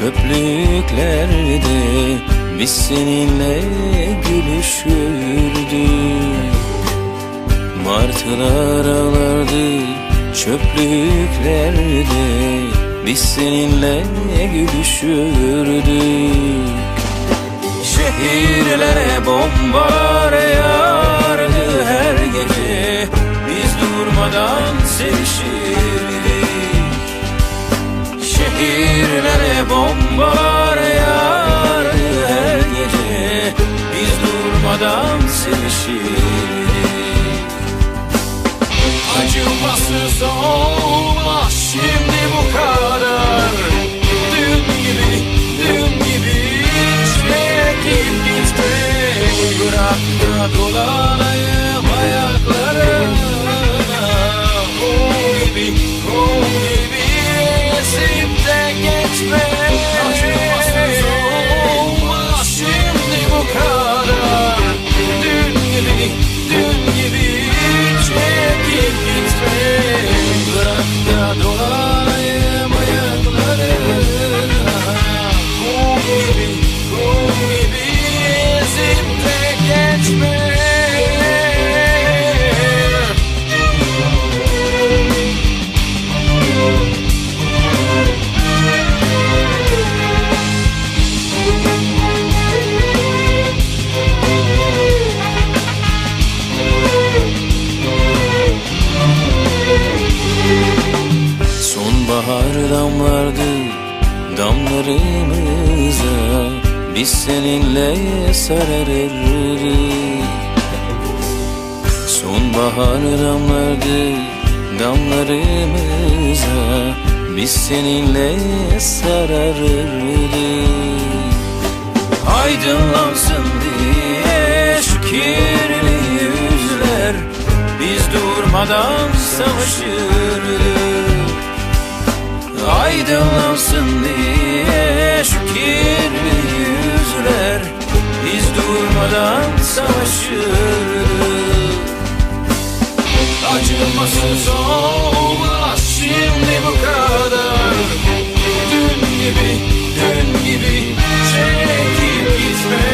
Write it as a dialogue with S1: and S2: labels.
S1: Çöplüklerde biz seninle gülüşürdük. Martılar ağlardı çöplüklerde, biz seninle gülüşürdük. Şehirlere bombalar yağardı her gece, biz durmadan sevişirdik. Şehirlere bombalar yağardı her gece, biz durmadan sevişirdik. Acımasız olmaz şimdi bu kadar. Dün gibi, dün gibi çekip gitme. Bırak da dolanayım ayaklarına. Kum gibi, kum gibi esip de geçme. Acımasız olmaz şimdi bu kadar. Dün gibi, dün gibi çekip gitme. Bırak da dolanayım ayaklarına. Kum gibi, kum gibi ezip de geçme. Sonbahar damlardı damlarımıza, biz seninle sararırdık. Sonbahar damlardı damlarımıza, biz seninle sararırdık. Aydınlansın diye şu kirli yüzler, biz durmadan savaşırdık. Aydınlansın diye şu kirli yüzler, biz durmadan savaşırdık. Acımasız olmaz şimdi bu kadar. Dün gibi, dün gibi çekip gitme.